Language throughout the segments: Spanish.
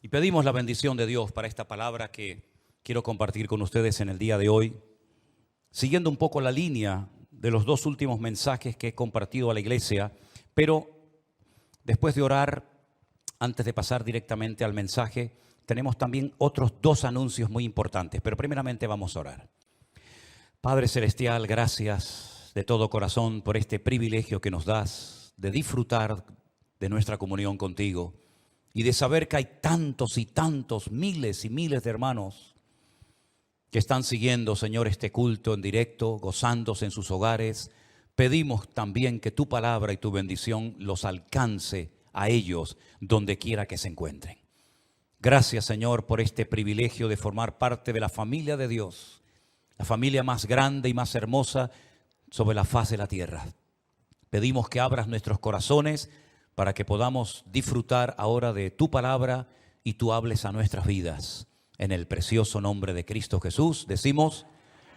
Y pedimos la bendición de Dios para esta palabra que quiero compartir con ustedes en el día de hoy, siguiendo un poco la línea de los dos últimos mensajes que he compartido a la iglesia, pero después de orar, antes de pasar directamente al mensaje, tenemos también otros dos anuncios muy importantes, pero primeramente vamos a orar. Padre Celestial, gracias de todo corazón por este privilegio que nos das de disfrutar de nuestra comunión contigo y de saber que hay tantos y tantos, miles y miles de hermanos que están siguiendo, Señor, este culto en directo, gozándose en sus hogares. Pedimos también que tu palabra y tu bendición los alcance a ellos donde quiera que se encuentren. Gracias, Señor, por este privilegio de formar parte de la familia de Dios, la familia más grande y más hermosa sobre la faz de la tierra. Pedimos que abras nuestros corazones para que podamos disfrutar ahora de tu palabra y tú hables a nuestras vidas. En el precioso nombre de Cristo Jesús decimos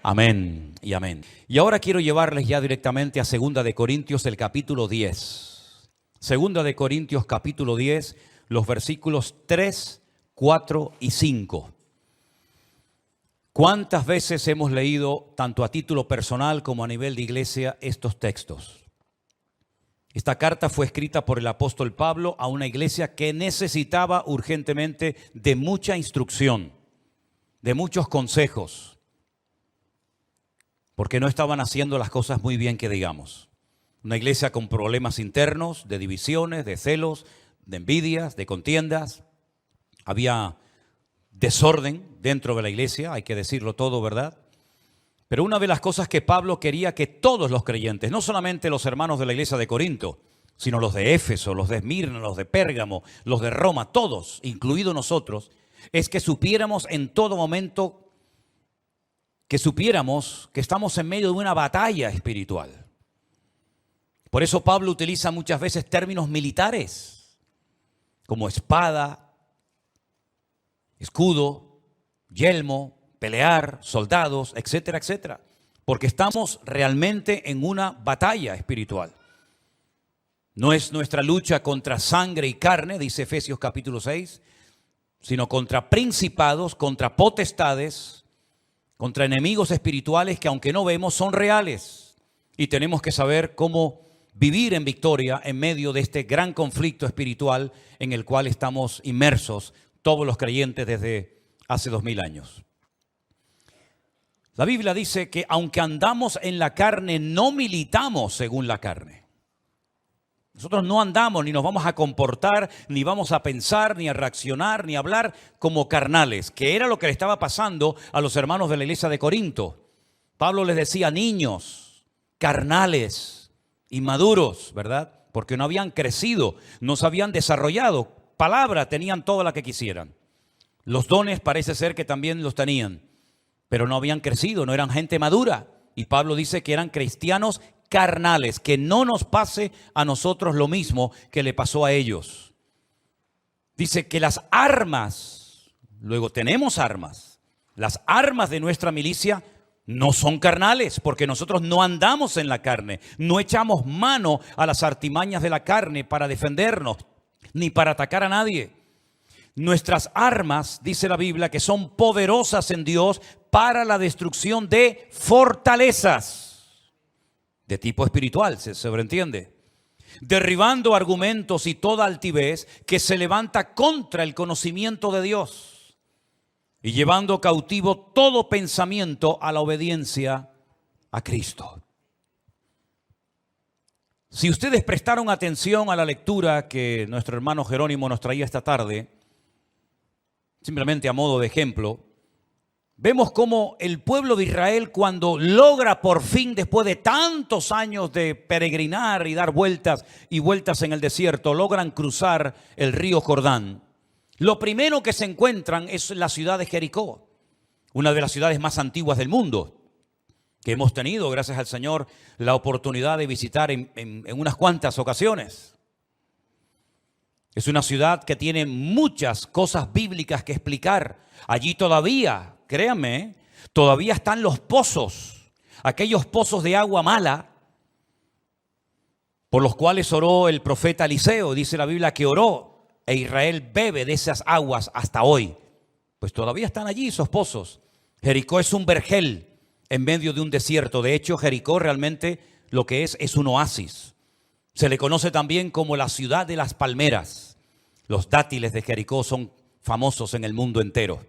amén y amén. Y ahora quiero llevarles ya directamente a 2 de Corintios, el capítulo 10. 2 de Corintios, capítulo 10, los versículos 3, 4 y 5. ¿Cuántas veces hemos leído, tanto a título personal como a nivel de iglesia, estos textos? Esta carta fue escrita por el apóstol Pablo a una iglesia que necesitaba urgentemente de mucha instrucción, de muchos consejos, porque no estaban haciendo las cosas muy bien, que digamos. Una iglesia con problemas internos, de divisiones, de celos, de envidias, de contiendas. Había desorden dentro de la iglesia, hay que decirlo todo, ¿verdad? Pero una de las cosas que Pablo quería que todos los creyentes, no solamente los hermanos de la iglesia de Corinto, sino los de Éfeso, los de Esmirna, los de Pérgamo, los de Roma, todos, incluidos nosotros, es que supiéramos en todo momento, que supiéramos que estamos en medio de una batalla espiritual. Por eso Pablo utiliza muchas veces términos militares, como espada, escudo, yelmo, pelear, soldados, etcétera, etcétera. Porque estamos realmente en una batalla espiritual. No es nuestra lucha contra sangre y carne, dice Efesios capítulo 6, sino contra principados, contra potestades, contra enemigos espirituales que aunque no vemos son reales. Y tenemos que saber cómo vivir en victoria en medio de este gran conflicto espiritual en el cual estamos inmersos todos los creyentes desde hace 2000 años. La Biblia dice que aunque andamos en la carne, no militamos según la carne. Nosotros no andamos, ni nos vamos a comportar, ni vamos a pensar, ni a reaccionar, ni a hablar como carnales, que era lo que le estaba pasando a los hermanos de la iglesia de Corinto. Pablo les decía niños, carnales, inmaduros, ¿verdad? Porque no habían crecido, no se habían desarrollado. Palabra tenían toda la que quisieran. Los dones parece ser que también los tenían, pero no habían crecido, no eran gente madura. Y Pablo dice que eran cristianos carnales, que no nos pase a nosotros lo mismo que le pasó a ellos. Dice que las armas, luego tenemos armas, las armas de nuestra milicia no son carnales, porque nosotros no andamos en la carne, no echamos mano a las artimañas de la carne para defendernos, ni para atacar a nadie. Nuestras armas, dice la Biblia, que son poderosas en Dios para la destrucción de fortalezas de tipo espiritual, se sobreentiende. Derribando argumentos y toda altivez que se levanta contra el conocimiento de Dios y llevando cautivo todo pensamiento a la obediencia a Cristo. Si ustedes prestaron atención a la lectura que nuestro hermano Jerónimo nos traía esta tarde, simplemente a modo de ejemplo, vemos cómo el pueblo de Israel, cuando logra por fin, después de tantos años de peregrinar y dar vueltas y vueltas en el desierto, logran cruzar el río Jordán. Lo primero que se encuentran es la ciudad de Jericó, una de las ciudades más antiguas del mundo, que hemos tenido, gracias al Señor, la oportunidad de visitar en unas cuantas ocasiones. Es una ciudad que tiene muchas cosas bíblicas que explicar. Allí todavía, créanme, todavía están los pozos, aquellos pozos de agua mala por los cuales oró el profeta Eliseo. Dice la Biblia que oró e Israel bebe de esas aguas hasta hoy. Pues todavía están allí esos pozos. Jericó es un vergel en medio de un desierto. De hecho, Jericó realmente lo que es un oasis. Se le conoce también como la ciudad de las palmeras. Los dátiles de Jericó son famosos en el mundo entero.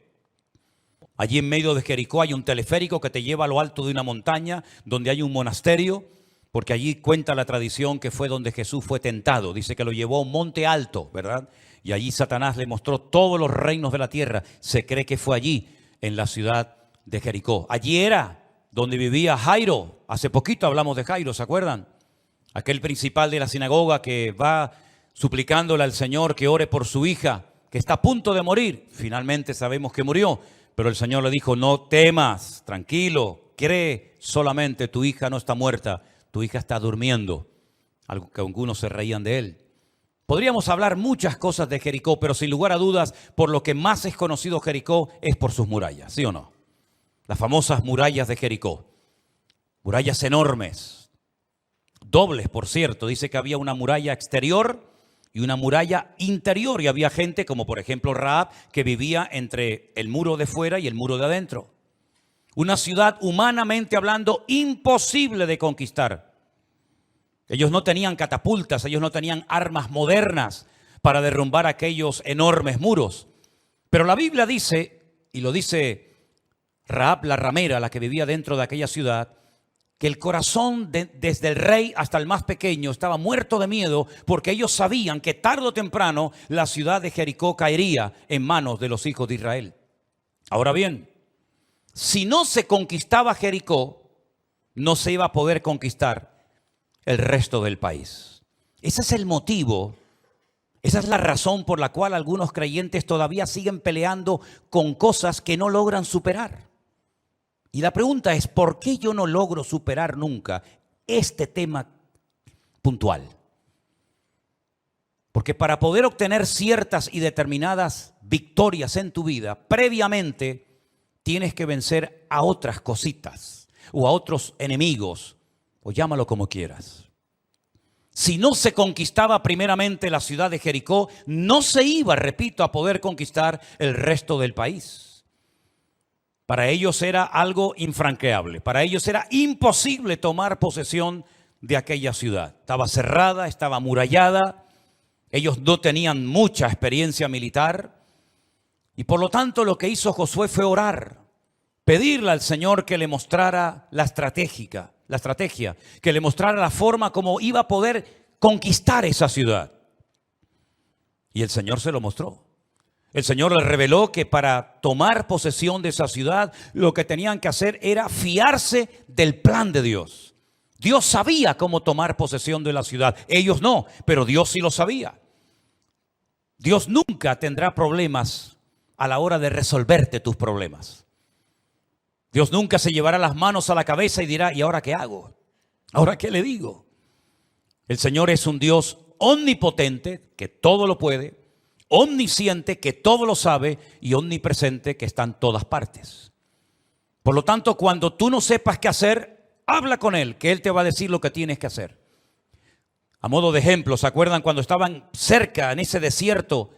Allí en medio de Jericó hay un teleférico que te lleva a lo alto de una montaña donde hay un monasterio, porque allí cuenta la tradición que fue donde Jesús fue tentado. Dice que lo llevó a un monte alto, ¿verdad? Y allí Satanás le mostró todos los reinos de la tierra. Se cree que fue allí, en la ciudad de Jericó. Allí era donde vivía Jairo. Hace poquito hablamos de Jairo, ¿se acuerdan? Aquel principal de la sinagoga que va suplicándole al Señor que ore por su hija, que está a punto de morir. Finalmente sabemos que murió, pero el Señor le dijo: no temas, tranquilo, cree solamente, tu hija no está muerta, tu hija está durmiendo. Algo que algunos se reían de él. Podríamos hablar muchas cosas de Jericó, pero sin lugar a dudas, por lo que más es conocido Jericó es por sus murallas, ¿sí o no? Las famosas murallas de Jericó. Murallas enormes, dobles, por cierto. Dice que había una muralla exterior y una muralla interior. Y había gente, como por ejemplo Rahab, que vivía entre el muro de fuera y el muro de adentro. Una ciudad, humanamente hablando, imposible de conquistar. Ellos no tenían catapultas, ellos no tenían armas modernas para derrumbar aquellos enormes muros. Pero la Biblia dice, y lo dice Rahab la ramera, la que vivía dentro de aquella ciudad, que el corazón desde el rey hasta el más pequeño estaba muerto de miedo, porque ellos sabían que tarde o temprano la ciudad de Jericó caería en manos de los hijos de Israel. Ahora bien, si no se conquistaba Jericó, no se iba a poder conquistar el resto del país. Ese es el motivo, esa es la razón por la cual algunos creyentes todavía siguen peleando con cosas que no logran superar. Y la pregunta es, ¿por qué yo no logro superar nunca este tema puntual? Porque para poder obtener ciertas y determinadas victorias en tu vida, previamente tienes que vencer a otras cositas o a otros enemigos, o llámalo como quieras. Si no se conquistaba primeramente la ciudad de Jericó, no se iba, repito, a poder conquistar el resto del país. Para ellos era algo infranqueable. Para ellos era imposible tomar posesión de aquella ciudad. Estaba cerrada, estaba amurallada. Ellos no tenían mucha experiencia militar. Y por lo tanto lo que hizo Josué fue orar. Pedirle al Señor que le mostrara la estrategia, que le mostrara la forma como iba a poder conquistar esa ciudad. Y el Señor se lo mostró. El Señor le reveló que para tomar posesión de esa ciudad, lo que tenían que hacer era fiarse del plan de Dios. Dios sabía cómo tomar posesión de la ciudad. Ellos no, pero Dios sí lo sabía. Dios nunca tendrá problemas a la hora de resolverte tus problemas. Dios nunca se llevará las manos a la cabeza y dirá: ¿y ahora qué hago? ¿Ahora qué le digo? El Señor es un Dios omnipotente, que todo lo puede, omnisciente, que todo lo sabe, y omnipresente, que está en todas partes. Por lo tanto, cuando tú no sepas qué hacer, habla con Él, que Él te va a decir lo que tienes que hacer. A modo de ejemplo, ¿se acuerdan cuando estaban cerca en ese desierto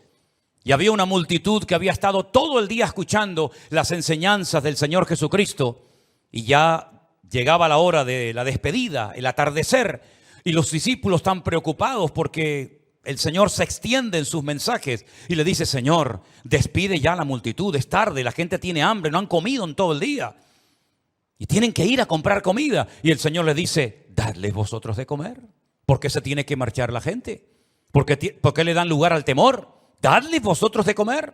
y había una multitud que había estado todo el día escuchando las enseñanzas del Señor Jesucristo, y ya llegaba la hora de la despedida, el atardecer, y los discípulos están preocupados porque el Señor se extiende en sus mensajes y le dice: Señor, despide ya la multitud, es tarde, la gente tiene hambre, no han comido en todo el día y tienen que ir a comprar comida. Y el Señor les dice: dadles vosotros de comer. ¿Por qué se tiene que marchar la gente? ¿Por qué le dan lugar al temor? Dadles vosotros de comer.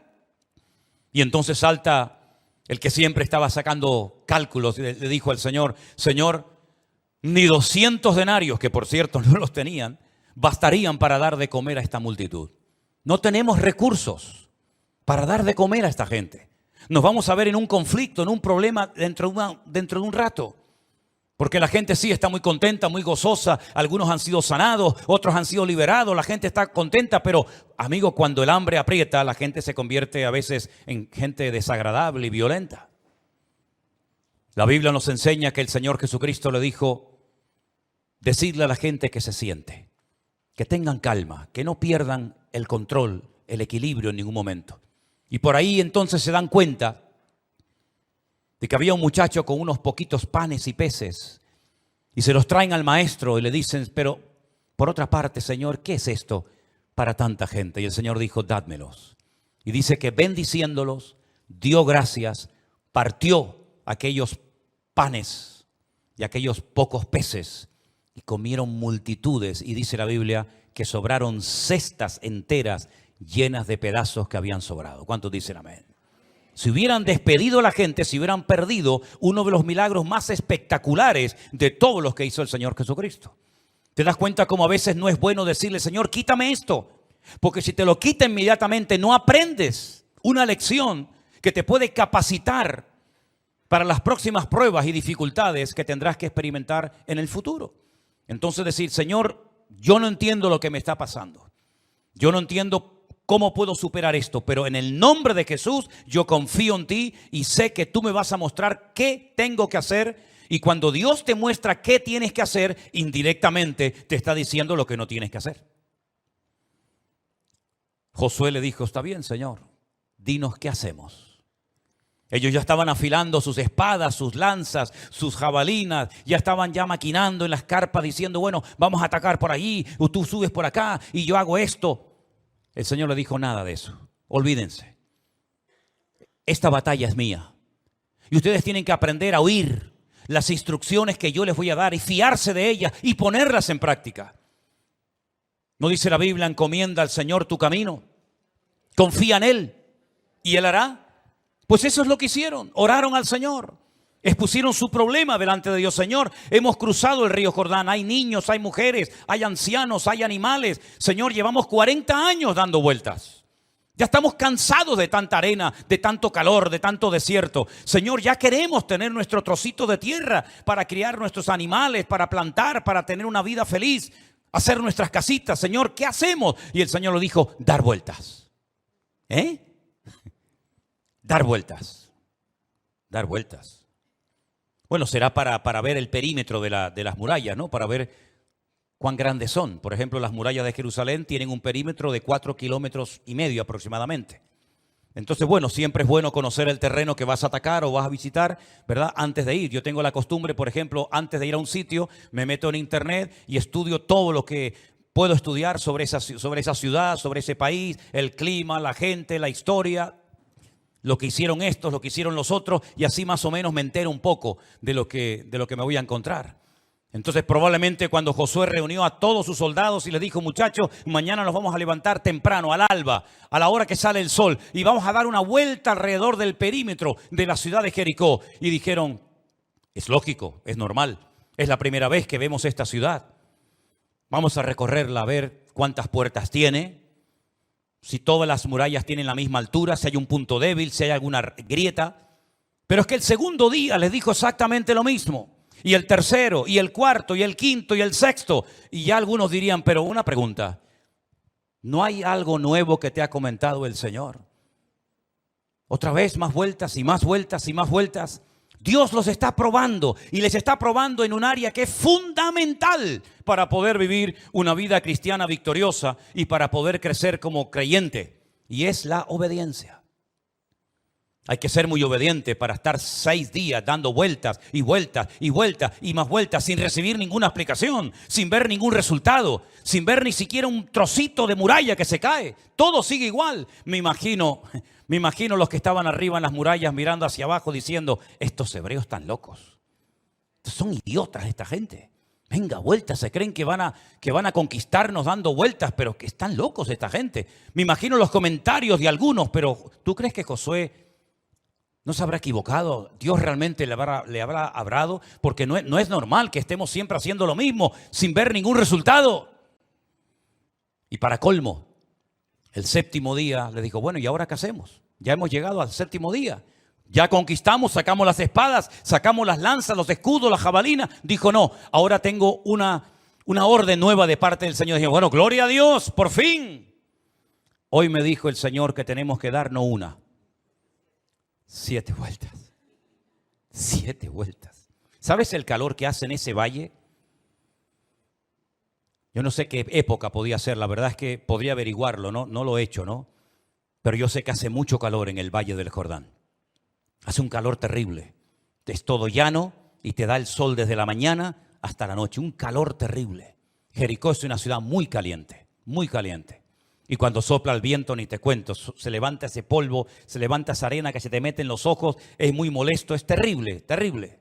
Y entonces salta el que siempre estaba sacando cálculos y le dijo al Señor: Señor, ni 200 denarios, que por cierto no los tenían, bastarían para dar de comer a esta multitud. No tenemos recursos para dar de comer a esta gente. Nos vamos a ver en un conflicto, en un problema dentro de un rato. Porque la gente sí está muy contenta, muy gozosa. Algunos han sido sanados, otros han sido liberados. La gente está contenta, pero amigo, cuando el hambre aprieta, la gente se convierte a veces en gente desagradable y violenta. La Biblia nos enseña que el Señor Jesucristo le dijo: decidle a la gente que se siente, que tengan calma, que no pierdan el control el equilibrio en ningún momento. Y por ahí entonces se dan cuenta de que había un muchacho con unos poquitos panes y peces y se los traen al maestro y le dicen, pero por otra parte, Señor, ¿qué es esto para tanta gente? Y el Señor dijo, dádmelos. Y dice que bendiciéndolos, dio gracias, partió aquellos panes y aquellos pocos peces y comieron multitudes. Y dice la Biblia que sobraron cestas enteras llenas de pedazos que habían sobrado. ¿Cuántos dicen amén? Si hubieran despedido a la gente, si hubieran perdido uno de los milagros más espectaculares de todos los que hizo el Señor Jesucristo. ¿Te das cuenta cómo a veces no es bueno decirle, Señor, quítame esto? Porque si te lo quita inmediatamente, no aprendes una lección que te puede capacitar para las próximas pruebas y dificultades que tendrás que experimentar en el futuro. Entonces decir, Señor, yo no entiendo lo que me está pasando. Yo no entiendo cómo puedo superar esto, pero en el nombre de Jesús yo confío en ti y sé que tú me vas a mostrar qué tengo que hacer. Y cuando Dios te muestra qué tienes que hacer, indirectamente te está diciendo lo que no tienes que hacer. Josué le dijo, está bien, Señor, dinos qué hacemos. Ellos ya estaban afilando sus espadas, sus lanzas, sus jabalinas, ya estaban ya maquinando en las carpas diciendo, bueno, vamos a atacar por allí, o tú subes por acá y yo hago esto. El Señor le dijo, nada de eso, olvídense. Esta batalla es mía y ustedes tienen que aprender a oír las instrucciones que yo les voy a dar y fiarse de ellas y ponerlas en práctica. ¿No dice la Biblia, encomienda al Señor tu camino? Confía en Él y Él hará. Pues eso es lo que hicieron, oraron al Señor, expusieron su problema delante de Dios. Señor, hemos cruzado el río Jordán, hay niños, hay mujeres, hay ancianos, hay animales. Señor, llevamos 40 años dando vueltas. Ya estamos cansados de tanta arena, de tanto calor, de tanto desierto. Señor, ya queremos tener nuestro trocito de tierra para criar nuestros animales, para plantar, para tener una vida feliz, hacer nuestras casitas. Señor, ¿qué hacemos? Y el Señor le dijo, dar vueltas. Dar vueltas. Dar vueltas. Bueno, será para ver el perímetro de las murallas, ¿no? Para ver cuán grandes son. Por ejemplo, las murallas de Jerusalén tienen un perímetro de 4,5 kilómetros aproximadamente. Entonces, bueno, siempre es bueno conocer el terreno que vas a atacar o vas a visitar, ¿verdad? Antes de ir. Yo tengo la costumbre, por ejemplo, antes de ir a un sitio, me meto en internet y estudio todo lo que puedo estudiar sobre esa ciudad, sobre ese país, el clima, la gente, la historia, lo que hicieron estos, lo que hicieron los otros, y así más o menos me entero un poco de lo que me voy a encontrar. Entonces probablemente cuando Josué reunió a todos sus soldados y les dijo, muchachos, mañana nos vamos a levantar temprano, al alba, a la hora que sale el sol, y vamos a dar una vuelta alrededor del perímetro de la ciudad de Jericó. Y dijeron, es lógico, es normal, es la primera vez que vemos esta ciudad. Vamos a recorrerla a ver cuántas puertas tiene, si todas las murallas tienen la misma altura, si hay un punto débil, si hay alguna grieta. Pero es que el segundo día les dijo exactamente lo mismo. Y el tercero, y el cuarto, y el quinto, y el sexto. Y ya algunos dirían, pero una pregunta, ¿no hay algo nuevo que te ha comentado el Señor? Otra vez más vueltas y más vueltas y más vueltas. Dios los está probando y les está probando en un área que es fundamental para poder vivir una vida cristiana victoriosa y para poder crecer como creyente. Y es la obediencia. Hay que ser muy obediente para estar 6 días dando vueltas y vueltas y vueltas y más vueltas sin recibir ninguna explicación, sin ver ningún resultado, sin ver ni siquiera un trocito de muralla que se cae. Todo sigue igual. Me imagino los que estaban arriba en las murallas mirando hacia abajo diciendo, estos hebreos están locos. Son idiotas esta gente. Venga, vueltas, se creen que van a conquistarnos dando vueltas, pero que están locos esta gente. Me imagino los comentarios de algunos, pero ¿tú crees que Josué no se habrá equivocado? ¿Dios realmente le habrá hablado? Porque no es normal que estemos siempre haciendo lo mismo sin ver ningún resultado. Y para colmo, el séptimo día le dijo, bueno, ¿y ahora qué hacemos? Ya hemos llegado al séptimo día. Ya conquistamos, sacamos las espadas, sacamos las lanzas, los escudos, las jabalinas. Dijo, no, ahora tengo una orden nueva de parte del Señor. Dije, bueno, gloria a Dios, por fin. Hoy me dijo el Señor que tenemos que dar no una, 7 vueltas. 7 vueltas. ¿Sabes el calor que hace en ese valle? Yo no sé qué época podía ser, la verdad es que podría averiguarlo, no lo he hecho, ¿no? Pero yo sé que hace mucho calor en el Valle del Jordán. Hace un calor terrible. Es todo llano y te da el sol desde la mañana hasta la noche. Un calor terrible. Jericó es una ciudad muy caliente, muy caliente. Y cuando sopla el viento, ni te cuento, se levanta ese polvo, se levanta esa arena que se te mete en los ojos, es muy molesto, es terrible, terrible.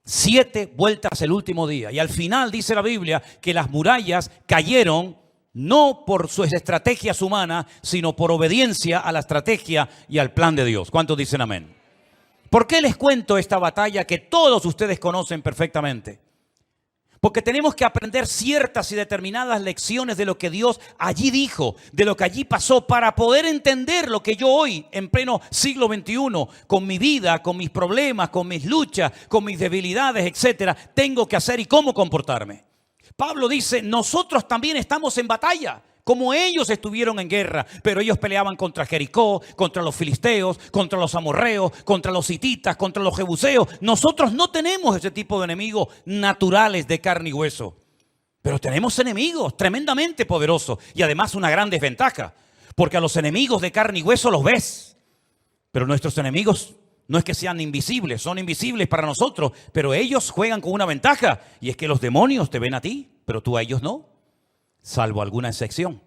7 vueltas el último día. Y al final dice la Biblia que las murallas cayeron no por sus estrategias humanas, sino por obediencia a la estrategia y al plan de Dios. ¿Cuántos dicen amén? ¿Por qué les cuento esta batalla que todos ustedes conocen perfectamente? Porque tenemos que aprender ciertas y determinadas lecciones de lo que Dios allí dijo, de lo que allí pasó, para poder entender lo que yo hoy, en pleno siglo XXI, con mi vida, con mis problemas, con mis luchas, con mis debilidades, etcétera, tengo que hacer y cómo comportarme. Pablo dice, nosotros también estamos en batalla, como ellos estuvieron en guerra, pero ellos peleaban contra Jericó, contra los filisteos, contra los amorreos, contra los hititas, contra los jebuseos. Nosotros no tenemos ese tipo de enemigos naturales de carne y hueso, pero tenemos enemigos tremendamente poderosos y además una gran desventaja, porque a los enemigos de carne y hueso los ves, pero nuestros enemigos no es que sean invisibles, son invisibles para nosotros, pero ellos juegan con una ventaja y es que los demonios te ven a ti, pero tú a ellos no. Salvo alguna excepción.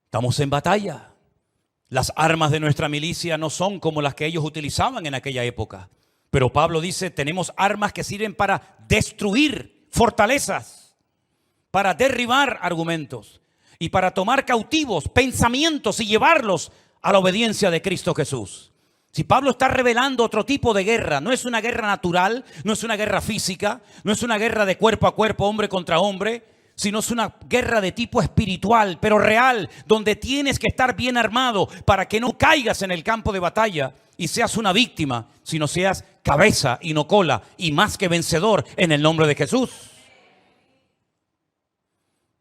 Estamos en batalla. Las armas de nuestra milicia no son como las que ellos utilizaban en aquella época. Pero Pablo dice, tenemos armas que sirven para destruir fortalezas, para derribar argumentos y para tomar cautivos pensamientos y llevarlos a la obediencia de Cristo Jesús. Si Pablo está revelando otro tipo de guerra, no es una guerra natural, no es una guerra física, no es una guerra de cuerpo a cuerpo, hombre contra hombre, sino es una guerra de tipo espiritual, pero real, donde tienes que estar bien armado para que no caigas en el campo de batalla y seas una víctima, sino seas cabeza y no cola y más que vencedor en el nombre de Jesús.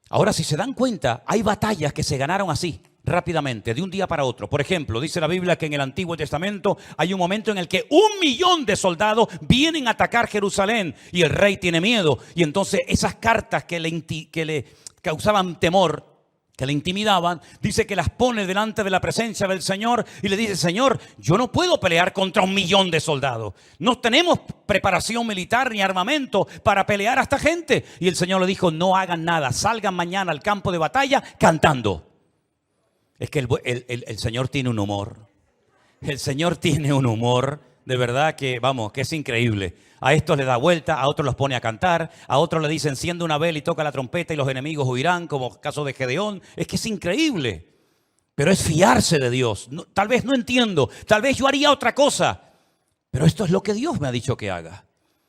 Ahora, si se dan cuenta, hay batallas que se ganaron así, rápidamente, de un día para otro. Por ejemplo, dice la Biblia que en el Antiguo Testamento hay un momento en el que 1.000.000 de soldados vienen a atacar Jerusalén y el rey tiene miedo. Y entonces esas cartas que le causaban temor, que le intimidaban, dice que las pone delante de la presencia del Señor y le dice, Señor, yo no puedo pelear contra 1.000.000 de soldados. No tenemos preparación militar ni armamento para pelear a esta gente. Y el Señor le dijo, no hagan nada, salgan mañana al campo de batalla cantando. Es que el Señor tiene un humor. El Señor tiene un humor, de verdad que, vamos, que es increíble. A estos le da vuelta, a otros los pone a cantar, a otros le dicen, enciende una vela y toca la trompeta y los enemigos huirán, como caso de Gedeón. Es que es increíble. Pero es fiarse de Dios. No, tal vez no entiendo, tal vez yo haría otra cosa. Pero esto es lo que Dios me ha dicho que haga.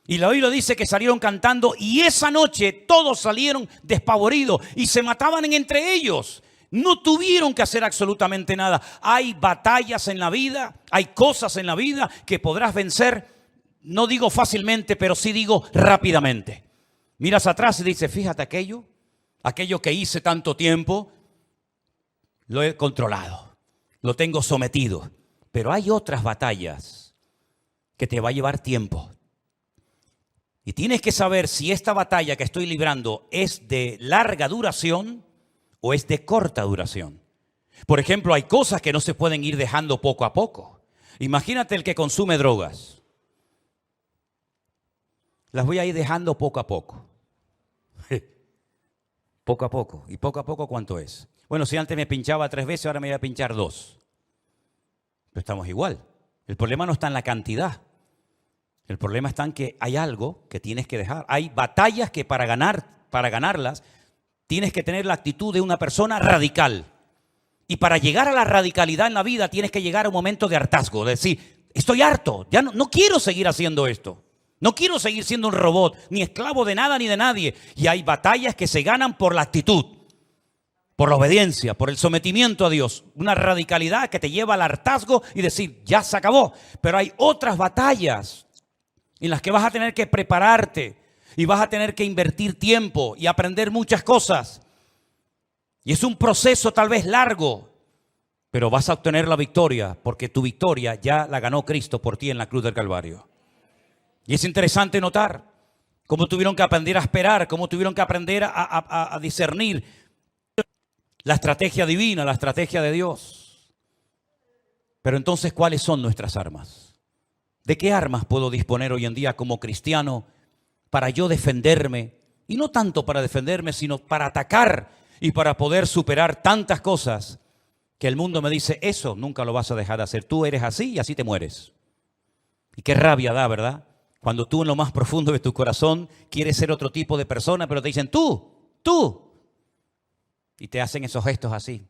Y la Biblia dice que salieron cantando y esa noche todos salieron despavoridos y se mataban entre ellos. No tuvieron que hacer absolutamente nada. Hay batallas en la vida, hay cosas en la vida que podrás vencer, no digo fácilmente, pero sí digo rápidamente. Miras atrás y dices, fíjate aquello que hice tanto tiempo, lo he controlado, lo tengo sometido. Pero hay otras batallas que te va a llevar tiempo. Y tienes que saber si esta batalla que estoy librando es de larga duración o es de corta duración. Por ejemplo, hay cosas que no se pueden ir dejando poco a poco. Imagínate el que consume drogas. Las voy a ir dejando poco a poco. Poco a poco. ¿Y poco a poco cuánto es? Bueno, si antes me pinchaba 3 veces, ahora me voy a pinchar 2. Pero estamos igual. El problema no está en la cantidad. El problema está en que hay algo que tienes que dejar. Hay batallas que para ganarlas, tienes que tener la actitud de una persona radical. Y para llegar a la radicalidad en la vida tienes que llegar a un momento de hartazgo. De decir, estoy harto, ya no quiero seguir haciendo esto. No quiero seguir siendo un robot, ni esclavo de nada ni de nadie. Y hay batallas que se ganan por la actitud, por la obediencia, por el sometimiento a Dios. Una radicalidad que te lleva al hartazgo y decir, ya se acabó. Pero hay otras batallas en las que vas a tener que prepararte. Y vas a tener que invertir tiempo y aprender muchas cosas. Y es un proceso tal vez largo, pero vas a obtener la victoria porque tu victoria ya la ganó Cristo por ti en la cruz del Calvario. Y es interesante notar cómo tuvieron que aprender a esperar, cómo tuvieron que aprender a discernir la estrategia divina, la estrategia de Dios. Pero entonces, ¿cuáles son nuestras armas? ¿De qué armas puedo disponer hoy en día como cristiano para yo defenderme? Y no tanto para defenderme, sino para atacar y para poder superar tantas cosas que el mundo me dice, eso nunca lo vas a dejar de hacer. Tú eres así y así te mueres. Y qué rabia da, ¿verdad? Cuando tú en lo más profundo de tu corazón quieres ser otro tipo de persona, pero te dicen, tú. Y te hacen esos gestos así.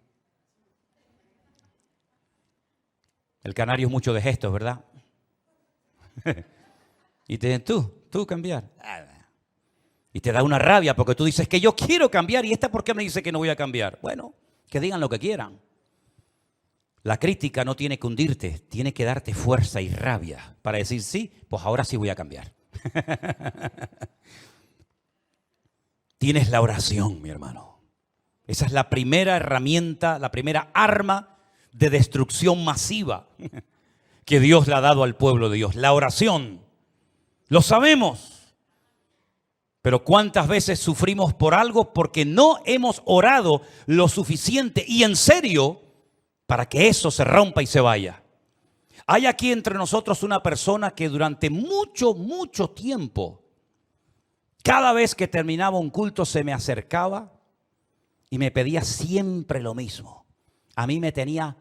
El canario es mucho de gestos, ¿verdad? Y te dicen, tú cambiar. Y te da una rabia porque tú dices que yo quiero cambiar y esta ¿por qué me dice que no voy a cambiar? Bueno, que digan lo que quieran. La crítica no tiene que hundirte, tiene que darte fuerza y rabia para decir, sí, pues ahora sí voy a cambiar. Tienes la oración, mi hermano. Esa es la primera herramienta, la primera arma de destrucción masiva que Dios le ha dado al pueblo de Dios. La oración. Lo sabemos. Pero ¿cuántas veces sufrimos por algo porque no hemos orado lo suficiente y en serio para que eso se rompa y se vaya? Hay aquí entre nosotros una persona que durante mucho tiempo, cada vez que terminaba un culto se me acercaba y me pedía siempre lo mismo. A mí me tenía...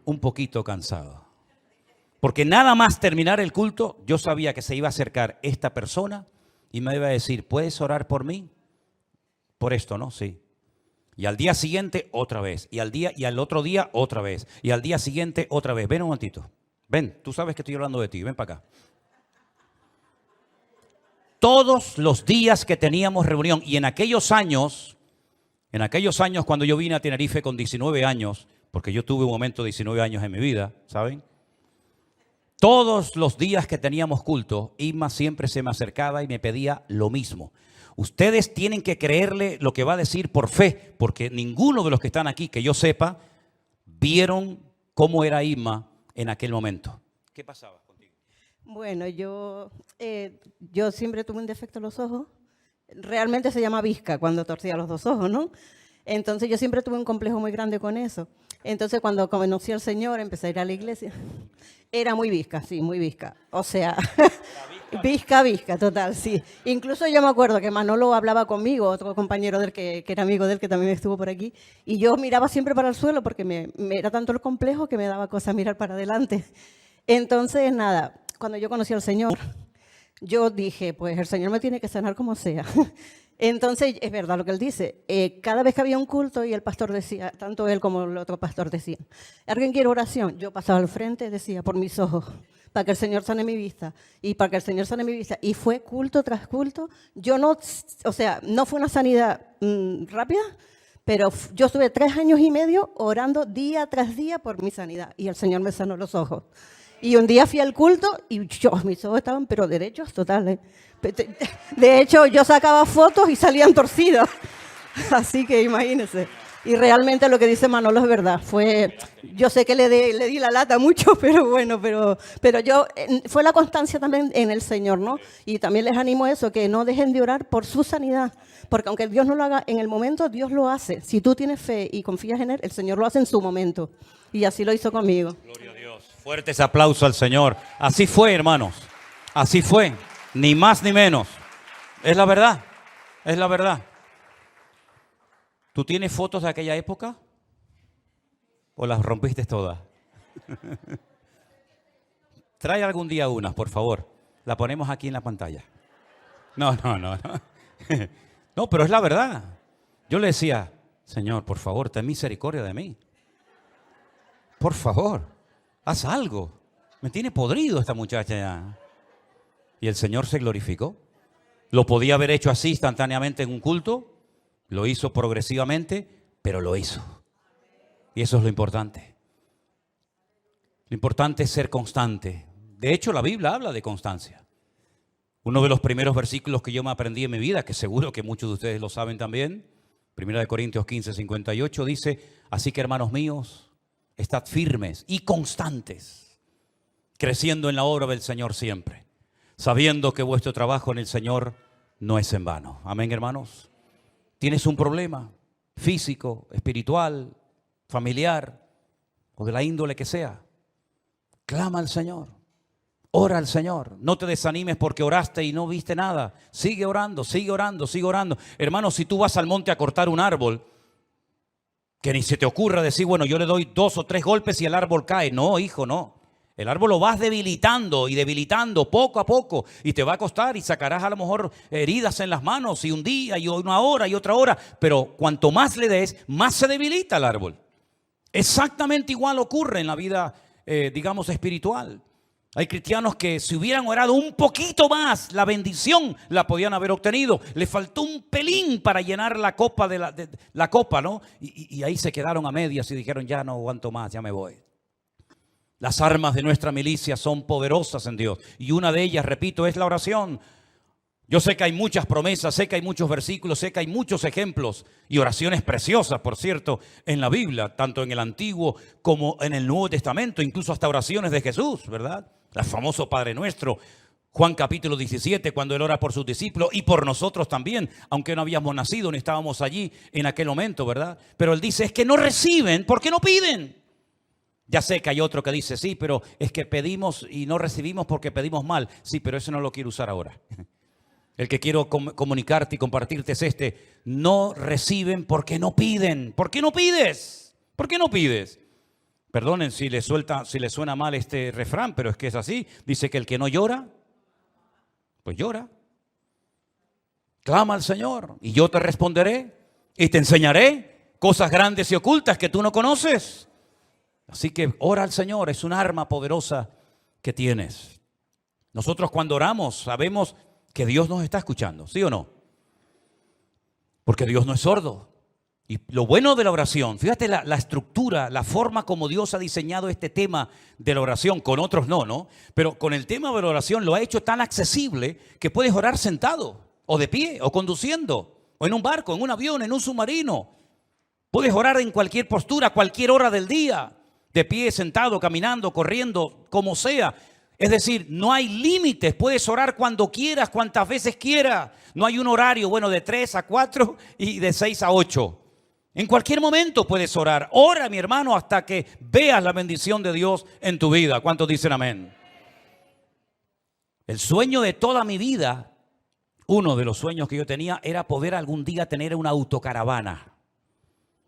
un poquito cansado. Porque nada más terminar el culto, yo sabía que se iba a acercar esta persona y me iba a decir, ¿puedes orar por mí? Por esto, ¿no? Sí. Y al día siguiente, otra vez. Y al otro día, otra vez. Y al día siguiente, otra vez. Ven un momentito. Ven, tú sabes que estoy hablando de ti. Ven para acá. Todos los días que teníamos reunión, y en aquellos años cuando yo vine a Tenerife con 19 años, porque yo tuve un momento de 19 años en mi vida, ¿saben? Todos los días que teníamos culto, Irma siempre se me acercaba y me pedía lo mismo. Ustedes tienen que creerle lo que va a decir por fe, porque ninguno de los que están aquí, que yo sepa, vieron cómo era Irma en aquel momento. ¿Qué pasaba contigo? Bueno, yo siempre tuve un defecto en los ojos. Realmente se llama visca cuando torcía los dos ojos, ¿no? Entonces yo siempre tuve un complejo muy grande con eso. Entonces cuando conocí al Señor, empecé a ir a la iglesia. Era muy visca, sí, muy visca. O sea, visca, total, sí. Incluso yo me acuerdo que Manolo hablaba conmigo, otro compañero del que era amigo de él, que también estuvo por aquí, y yo miraba siempre para el suelo porque me era tanto el complejo que me daba cosa mirar para adelante. Entonces, nada, cuando yo conocí al Señor, yo dije, pues el Señor me tiene que sanar como sea. Entonces, es verdad lo que él dice. Cada vez que había un culto y el pastor decía, tanto él como el otro pastor decían, ¿alguien quiere oración? Yo pasaba al frente y decía, por mis ojos, para que el Señor sane mi vista. Y para que el Señor sane mi vista. Y fue culto tras culto. Yo no, o sea, no fue una sanidad rápida, pero yo estuve 3 años y medio orando día tras día por mi sanidad. Y el Señor me sanó los ojos. Y un día fui al culto y mis ojos estaban pero derechos totales. De hecho, yo sacaba fotos y salían torcidos. Así que imagínense. Y realmente lo que dice Manolo es verdad. Yo sé que le di la lata mucho, pero bueno, pero fue la constancia también en el Señor, ¿no? Y también les animo a eso, que no dejen de orar por su sanidad. Porque aunque Dios no lo haga en el momento, Dios lo hace. Si tú tienes fe y confías en Él, el Señor lo hace en su momento. Y así lo hizo conmigo. Gloria a Dios. Fuertes aplausos al Señor. Así fue, hermanos. Así fue. Ni más ni menos. Es la verdad. Es la verdad. ¿Tú tienes fotos de aquella época? ¿O las rompiste todas? Trae algún día unas, por favor. La ponemos aquí en la pantalla. No. No, pero es la verdad. Yo le decía, Señor, por favor, ten misericordia de mí. Por favor, haz algo. Me tiene podrido esta muchacha ya. Y el Señor se glorificó. Lo podía haber hecho así instantáneamente en un culto. Lo hizo progresivamente, pero lo hizo. Y eso es lo importante. Lo importante es ser constante. De hecho, la Biblia habla de constancia. Uno de los primeros versículos que yo me aprendí en mi vida, que seguro que muchos de ustedes lo saben también, 1 Corintios 15, 58, dice, así que hermanos míos, estad firmes y constantes, creciendo en la obra del Señor siempre, sabiendo que vuestro trabajo en el Señor no es en vano. Amén, hermanos. ¿Tienes un problema físico, espiritual, familiar o de la índole que sea? Clama al Señor, ora al Señor. No te desanimes porque oraste y no viste nada. Sigue orando, sigue orando, sigue orando. Hermano, si tú vas al monte a cortar un árbol, que ni se te ocurra decir, bueno, yo le doy 2 o 3 golpes y el árbol cae. No, hijo, no. El árbol lo vas debilitando y debilitando poco a poco y te va a costar y sacarás a lo mejor heridas en las manos y un día y una hora y otra hora, pero cuanto más le des, más se debilita el árbol. Exactamente igual ocurre en la vida, digamos, espiritual. Hay cristianos que si hubieran orado un poquito más, la bendición la podían haber obtenido. Le faltó un pelín para llenar la copa, la copa, ¿no? Y ahí se quedaron a medias y dijeron, ya no aguanto más, ya me voy. Las armas de nuestra milicia son poderosas en Dios. Y una de ellas, repito, es la oración. Yo sé que hay muchas promesas, sé que hay muchos versículos, sé que hay muchos ejemplos y oraciones preciosas, por cierto, en la Biblia, tanto en el Antiguo como en el Nuevo Testamento, incluso hasta oraciones de Jesús, ¿verdad? El famoso Padre Nuestro, Juan capítulo 17, cuando Él ora por sus discípulos y por nosotros también, aunque no habíamos nacido ni estábamos allí en aquel momento, ¿verdad? Pero Él dice, es que no reciben porque no piden. Ya sé que hay otro que dice, sí, pero es que pedimos y no recibimos porque pedimos mal. Sí, pero eso no lo quiero usar ahora. El que quiero comunicarte y compartirte es este. No reciben porque no piden. ¿Por qué no pides? ¿Por qué no pides? Perdonen si les suena mal este refrán, pero es que es así. Dice que el que no llora, pues llora. Clama al Señor y yo te responderé y te enseñaré cosas grandes y ocultas que tú no conoces. Así que ora al Señor, es un arma poderosa que tienes. Nosotros cuando oramos sabemos que Dios nos está escuchando, ¿sí o no? Porque Dios no es sordo. Y lo bueno de la oración, fíjate la estructura, la forma como Dios ha diseñado este tema de la oración, con otros no, ¿no? Pero con el tema de la oración lo ha hecho tan accesible que puedes orar sentado o de pie, o conduciendo, o en un barco, en un avión, en un submarino. Puedes orar en cualquier postura, a cualquier hora del día, de pie, sentado, caminando, corriendo, como sea. Es decir, no hay límites, puedes orar cuando quieras, cuantas veces quieras. No hay un horario, bueno, de 3 a 4 y de 6 a 8. En cualquier momento puedes orar. Ora, mi hermano, hasta que veas la bendición de Dios en tu vida. ¿Cuántos dicen amén? El sueño de toda mi vida, uno de los sueños que yo tenía, era poder algún día tener una autocaravana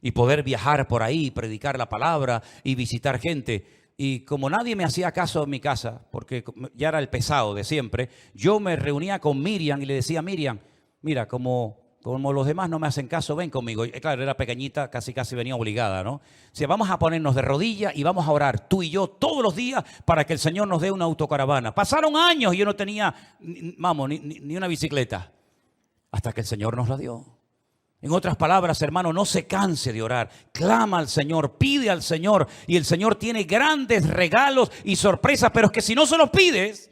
y poder viajar por ahí, predicar la palabra y visitar gente. Y como nadie me hacía caso en mi casa, porque ya era el pesado de siempre, yo me reunía con Miriam y le decía: Miriam, mira, como los demás no me hacen caso, ven conmigo. Y claro, era pequeñita, casi venía obligada, ¿no? O sea, vamos a ponernos de rodillas y vamos a orar, tú y yo, todos los días, para que el Señor nos dé una autocaravana. Pasaron años y yo no tenía, ni una bicicleta, hasta que el Señor nos la dio. En otras palabras, hermano, no se canse de orar. Clama al Señor, pide al Señor. Y el Señor tiene grandes regalos y sorpresas, pero es que si no se los pides,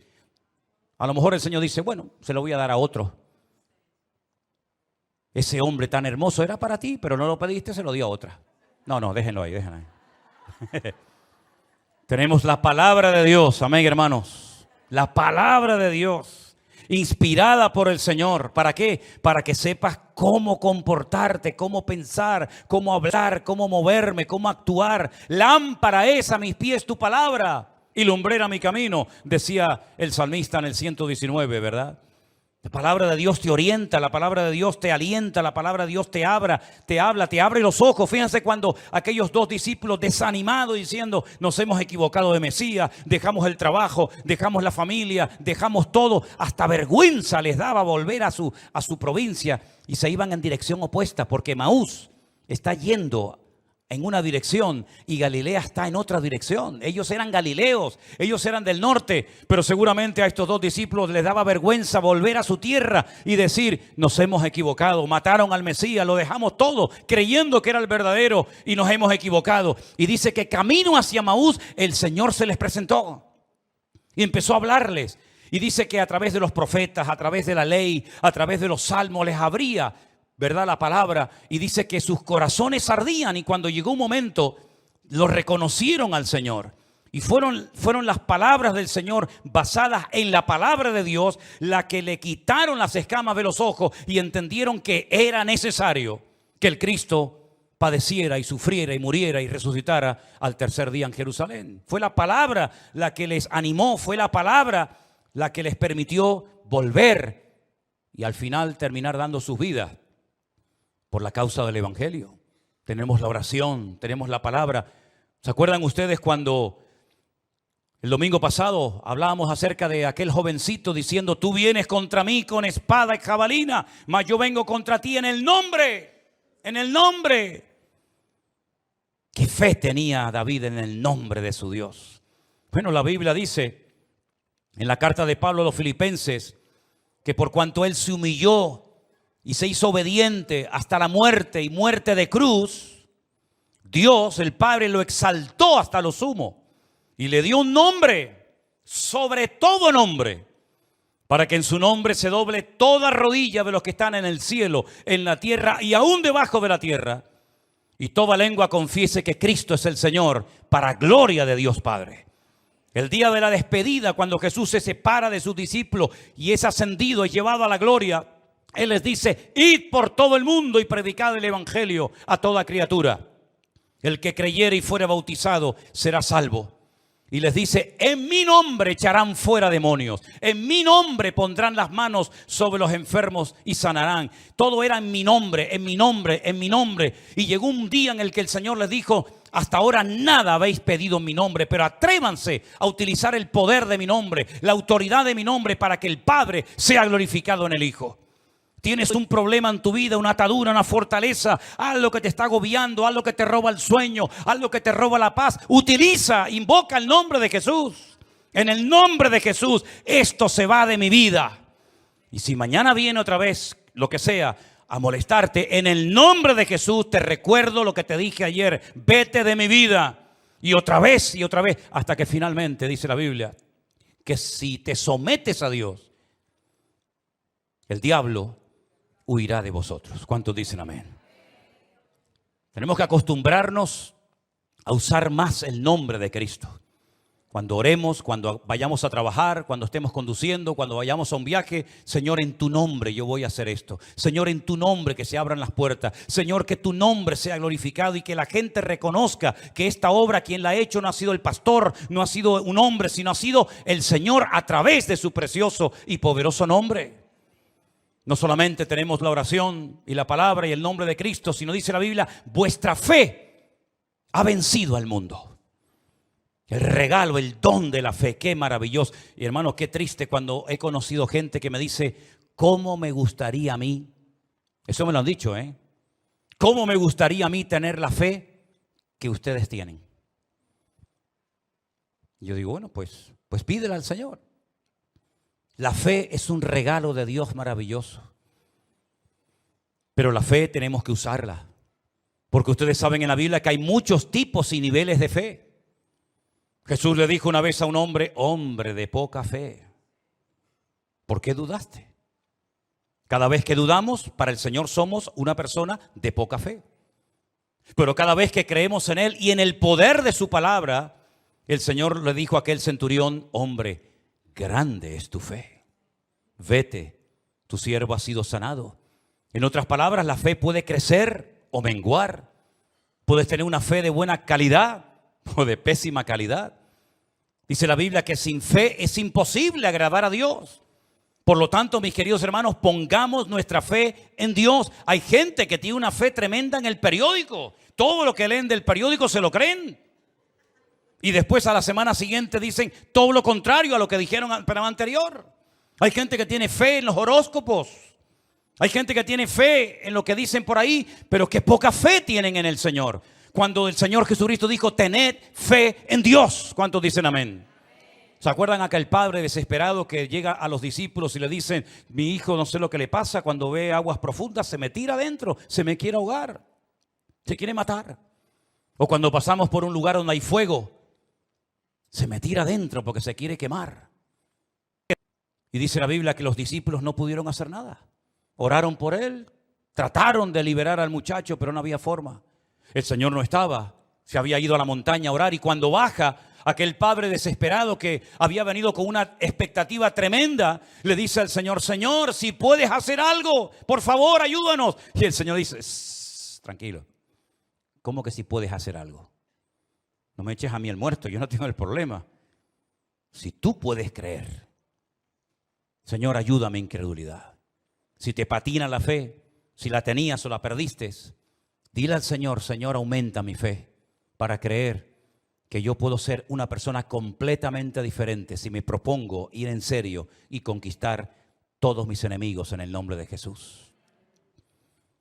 a lo mejor el Señor dice: bueno, se lo voy a dar a otro. Ese hombre tan hermoso era para ti, pero no lo pediste, se lo dio a otra. No, déjenlo ahí, déjenlo ahí. Tenemos la palabra de Dios, amén, hermanos. La palabra de Dios, inspirada por el Señor. ¿Para qué? Para que sepas cómo comportarte, cómo pensar, cómo hablar, cómo moverme, cómo actuar. Lámpara es a mis pies tu palabra y lumbrera mi camino, decía el salmista en el 119, ¿verdad? La palabra de Dios te orienta, la palabra de Dios te alienta, la palabra de Dios te habla, te abre los ojos. Fíjense cuando aquellos dos discípulos desanimados diciendo: nos hemos equivocado de Mesías, dejamos el trabajo, dejamos la familia, dejamos todo. Hasta vergüenza les daba volver a su provincia y se iban en dirección opuesta, porque Emaús está yendo en una dirección y Galilea está en otra dirección. Ellos eran galileos, ellos eran del norte, pero seguramente a estos dos discípulos les daba vergüenza volver a su tierra y decir: nos hemos equivocado, mataron al Mesías, lo dejamos todo creyendo que era el verdadero y nos hemos equivocado. Y dice que camino hacia Emaús el Señor se les presentó y empezó a hablarles. Y dice que a través de los profetas, a través de la ley, a través de los salmos les abría, ¿verdad?, la palabra. Y dice que sus corazones ardían, y cuando llegó un momento lo reconocieron al Señor. Y fueron las palabras del Señor basadas en la palabra de Dios la que le quitaron las escamas de los ojos y entendieron que era necesario que el Cristo padeciera y sufriera y muriera y resucitara al tercer día en Jerusalén. Fue la palabra la que les animó, fue la palabra la que les permitió volver y al final terminar dando sus vidas por la causa del Evangelio. Tenemos la oración, tenemos la palabra. ¿Se acuerdan ustedes cuando el domingo pasado hablábamos acerca de aquel jovencito diciendo: tú vienes contra mí con espada y jabalina, mas yo vengo contra ti en el nombre, en el nombre? ¿Qué fe tenía David en el nombre de su Dios? Bueno, la Biblia dice en la carta de Pablo a los Filipenses que por cuanto él se humilló y se hizo obediente hasta la muerte y muerte de cruz, Dios, el Padre, lo exaltó hasta lo sumo y le dio un nombre sobre todo nombre, para que en su nombre se doble toda rodilla de los que están en el cielo, en la tierra y aún debajo de la tierra, y toda lengua confiese que Cristo es el Señor, para gloria de Dios Padre. El día de la despedida, cuando Jesús se separa de sus discípulos y es ascendido y llevado a la gloria, Él les dice: id por todo el mundo y predicad el evangelio a toda criatura. El que creyere y fuere bautizado será salvo. Y les dice: en mi nombre echarán fuera demonios, en mi nombre pondrán las manos sobre los enfermos y sanarán. Todo era en mi nombre, en mi nombre, en mi nombre. Y llegó un día en el que el Señor les dijo: hasta ahora nada habéis pedido en mi nombre, pero atrévanse a utilizar el poder de mi nombre, la autoridad de mi nombre, para que el Padre sea glorificado en el Hijo. Tienes un problema en tu vida, una atadura, una fortaleza, algo que te está agobiando, algo que te roba el sueño, algo que te roba la paz. Utiliza, invoca el nombre de Jesús. En el nombre de Jesús, esto se va de mi vida. Y si mañana viene otra vez, lo que sea, a molestarte, en el nombre de Jesús te recuerdo lo que te dije ayer: vete de mi vida. Y otra vez, hasta que finalmente, dice la Biblia, que si te sometes a Dios, el diablo huirá de vosotros. ¿Cuántos dicen amén? Tenemos que acostumbrarnos a usar más el nombre de Cristo. Cuando oremos, cuando vayamos a trabajar, cuando estemos conduciendo, cuando vayamos a un viaje, Señor, en tu nombre yo voy a hacer esto. Señor, en tu nombre que se abran las puertas. Señor, que tu nombre sea glorificado y que la gente reconozca que esta obra, quien la ha hecho, no ha sido el pastor, no ha sido un hombre, sino ha sido el Señor a través de su precioso y poderoso nombre. No solamente tenemos la oración y la palabra y el nombre de Cristo, sino dice la Biblia, vuestra fe ha vencido al mundo. El regalo, el don de la fe, qué maravilloso. Y hermano, qué triste cuando he conocido gente que me dice, ¿cómo me gustaría a mí? Eso me lo han dicho, ¿eh? ¿Cómo me gustaría a mí tener la fe que ustedes tienen? Y yo digo, bueno, pues pídela al Señor. La fe es un regalo de Dios maravilloso. Pero la fe tenemos que usarla. Porque ustedes saben en la Biblia que hay muchos tipos y niveles de fe. Jesús le dijo una vez a un hombre, hombre de poca fe, ¿por qué dudaste? Cada vez que dudamos, para el Señor somos una persona de poca fe. Pero cada vez que creemos en Él y en el poder de su palabra, el Señor le dijo a aquel centurión, hombre, grande es tu fe. Vete, tu siervo ha sido sanado. En otras palabras, la fe puede crecer o menguar. Puedes tener una fe de buena calidad o de pésima calidad. Dice la Biblia que sin fe es imposible agradar a Dios. Por lo tanto, mis queridos hermanos, pongamos nuestra fe en Dios. Hay gente que tiene una fe tremenda en el periódico. Todo lo que leen del periódico se lo creen. Y después a la semana siguiente dicen todo lo contrario a lo que dijeron al programa anterior. Hay gente que tiene fe en los horóscopos. Hay gente que tiene fe en lo que dicen por ahí, pero que poca fe tienen en el Señor. Cuando el Señor Jesucristo dijo, tened fe en Dios. ¿Cuántos dicen amén? ¿Se acuerdan aquel padre desesperado que llega a los discípulos y le dicen, mi hijo no sé lo que le pasa, cuando ve aguas profundas se me tira adentro, se me quiere ahogar, se quiere matar? O cuando pasamos por un lugar donde hay fuego, se me tira adentro porque se quiere quemar. Y dice la Biblia que los discípulos no pudieron hacer nada. Oraron por él, trataron de liberar al muchacho, pero no había forma. El Señor no estaba, se había ido a la montaña a orar y cuando baja, aquel padre desesperado que había venido con una expectativa tremenda, le dice al Señor, Señor, si puedes hacer algo, por favor, ayúdanos. Y el Señor dice, tranquilo, ¿cómo que si puedes hacer algo? No me eches a mí el muerto, yo no tengo el problema. Si tú puedes creer, Señor, ayúdame en incredulidad. Si te patina la fe, si la tenías o la perdiste, dile al Señor, Señor, aumenta mi fe para creer que yo puedo ser una persona completamente diferente si me propongo ir en serio y conquistar todos mis enemigos en el nombre de Jesús.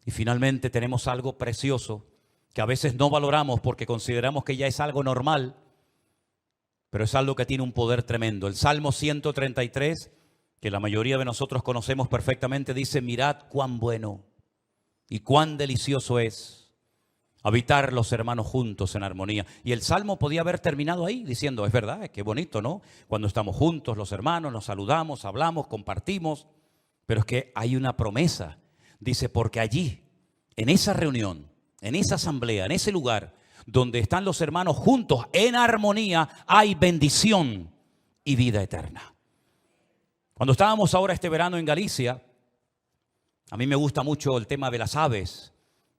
Y finalmente tenemos algo precioso que a veces no valoramos porque consideramos que ya es algo normal, pero es algo que tiene un poder tremendo. El Salmo 133, que la mayoría de nosotros conocemos perfectamente, dice, mirad cuán bueno y cuán delicioso es habitar los hermanos juntos en armonía. Y el Salmo podía haber terminado ahí diciendo, es verdad, qué bonito, ¿no? Cuando estamos juntos los hermanos, nos saludamos, hablamos, compartimos. Pero es que hay una promesa. Dice, porque allí, en esa reunión, en esa asamblea, en ese lugar donde están los hermanos juntos en armonía, hay bendición y vida eterna. Cuando estábamos ahora este verano en Galicia, a mí me gusta mucho el tema de las aves.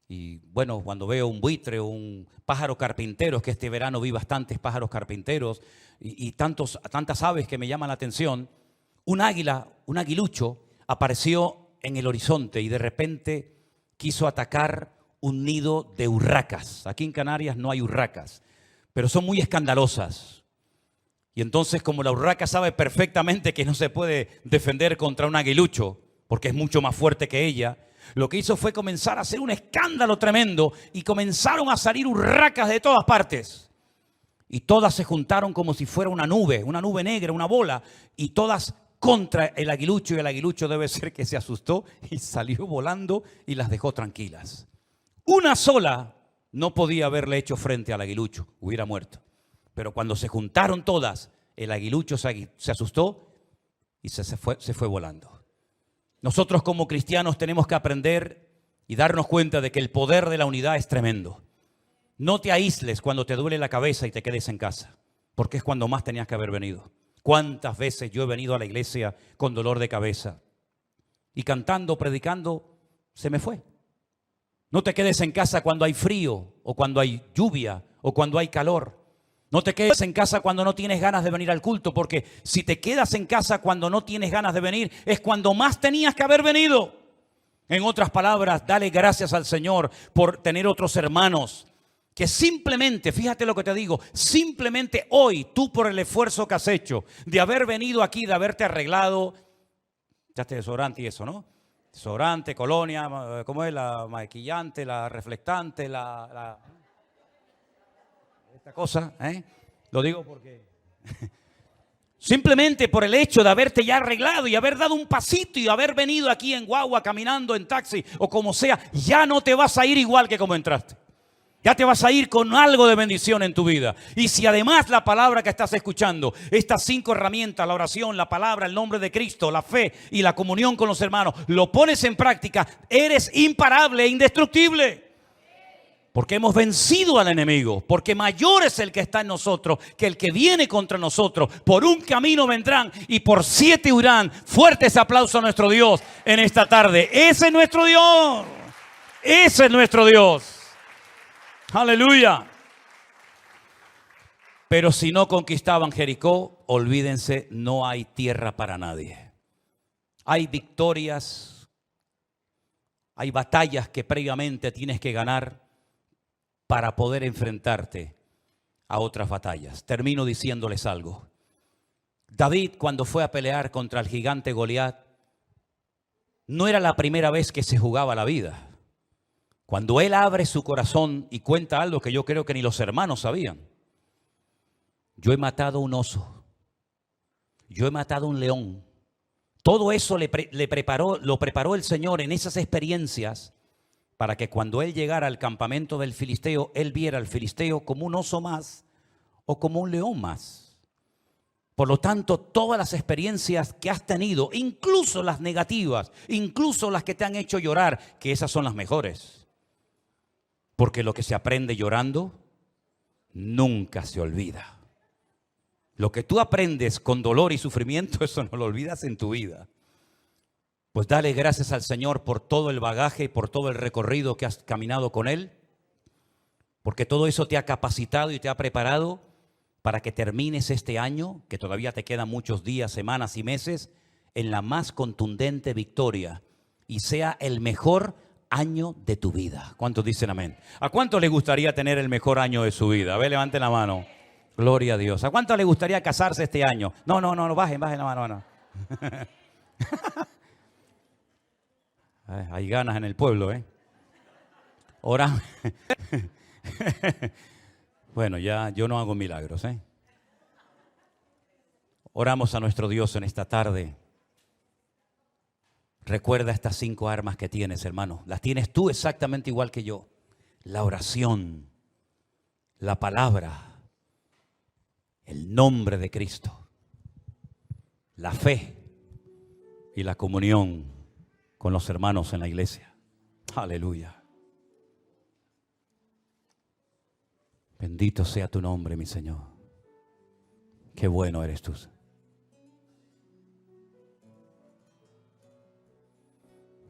Y bueno, cuando veo un buitre o un pájaro carpintero, que este verano vi bastantes pájaros carpinteros y tantas aves que me llaman la atención, un águila, un aguilucho, apareció en el horizonte y de repente quiso atacar un nido de urracas. Aquí en Canarias no hay urracas, pero son muy escandalosas. Y entonces, como la urraca sabe perfectamente que no se puede defender contra un aguilucho, porque es mucho más fuerte que ella, lo que hizo fue comenzar a hacer un escándalo tremendo y comenzaron a salir urracas de todas partes. Y todas se juntaron como si fuera una nube negra, una bola, y todas contra el aguilucho. Y el aguilucho debe ser que se asustó y salió volando y las dejó tranquilas. Una sola no podía haberle hecho frente al aguilucho, hubiera muerto. Pero cuando se juntaron todas, el aguilucho se asustó y se fue volando. Nosotros como cristianos tenemos que aprender y darnos cuenta de que el poder de la unidad es tremendo. No te aísles cuando te duele la cabeza y te quedes en casa, porque es cuando más tenías que haber venido. ¿Cuántas veces yo he venido a la iglesia con dolor de cabeza? Y cantando, predicando, se me fue. No te quedes en casa cuando hay frío, o cuando hay lluvia, o cuando hay calor. No te quedes en casa cuando no tienes ganas de venir al culto, porque si te quedas en casa cuando no tienes ganas de venir, es cuando más tenías que haber venido. En otras palabras, dale gracias al Señor por tener otros hermanos que simplemente, fíjate lo que te digo, simplemente hoy tú por el esfuerzo que has hecho de haber venido aquí, de haberte arreglado, echaste desodorante y eso, ¿no? Desodorante, colonia, ¿cómo es? La maquillante, la reflectante, esta cosa, ¿eh? Lo digo porque simplemente por el hecho de haberte ya arreglado y haber dado un pasito y haber venido aquí en guagua, caminando en taxi o como sea, ya no te vas a ir igual que como entraste. Ya te vas a ir con algo de bendición en tu vida. Y si además la palabra que estás escuchando, estas 5 herramientas, la oración, la palabra, el nombre de Cristo, la fe y la comunión con los hermanos, lo pones en práctica, eres imparable e indestructible. Porque hemos vencido al enemigo, porque mayor es el que está en nosotros que el que viene contra nosotros. Por un camino vendrán y por 7 huirán. Fuerte ese aplauso a nuestro Dios en esta tarde. Ese es nuestro Dios. Ese es nuestro Dios. Aleluya. Pero si no conquistaban Jericó, olvídense, no hay tierra para nadie. Hay victorias, hay batallas que previamente tienes que ganar para poder enfrentarte a otras batallas. Termino diciéndoles algo. David, cuando fue a pelear contra el gigante Goliat, no era la primera vez que se jugaba la vida. Cuando él abre su corazón y cuenta algo que yo creo que ni los hermanos sabían. Yo he matado un oso. Yo he matado un león. Todo eso lo preparó el Señor en esas experiencias para que cuando él llegara al campamento del filisteo, él viera al filisteo como un oso más o como un león más. Por lo tanto, todas las experiencias que has tenido, incluso las negativas, incluso las que te han hecho llorar, que esas son las mejores. Porque lo que se aprende llorando nunca se olvida. Lo que tú aprendes con dolor y sufrimiento, eso no lo olvidas en tu vida. Pues dale gracias al Señor por todo el bagaje y por todo el recorrido que has caminado con Él. Porque todo eso te ha capacitado y te ha preparado para que termines este año, que todavía te quedan muchos días, semanas y meses, en la más contundente victoria y sea el mejor año de tu vida. ¿Cuántos dicen amén? ¿A cuántos les gustaría tener el mejor año de su vida? A ver, levanten la mano. Gloria a Dios. ¿A cuántos les gustaría casarse este año? No, bajen la mano. No. Hay ganas en el pueblo, ¿eh? Ahora, bueno, ya yo no hago milagros, ¿eh? Oramos a nuestro Dios en esta tarde. Recuerda estas 5 armas que tienes, hermano. Las tienes tú exactamente igual que yo. La oración, la palabra, el nombre de Cristo, la fe y la comunión con los hermanos en la iglesia. Aleluya. Bendito sea tu nombre, mi Señor. Qué bueno eres tú.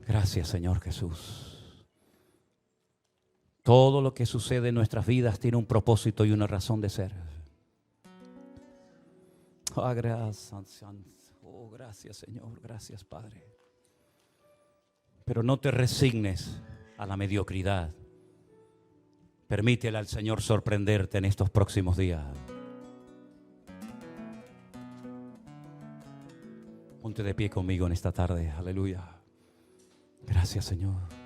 Gracias, Señor Jesús. Todo lo que sucede en nuestras vidas tiene un propósito y una razón de ser. Oh, gracias, Señor. Gracias, Padre. Pero no te resignes a la mediocridad. Permítele al Señor sorprenderte en estos próximos días. Ponte de pie conmigo en esta tarde. Aleluya. Gracias, Señor.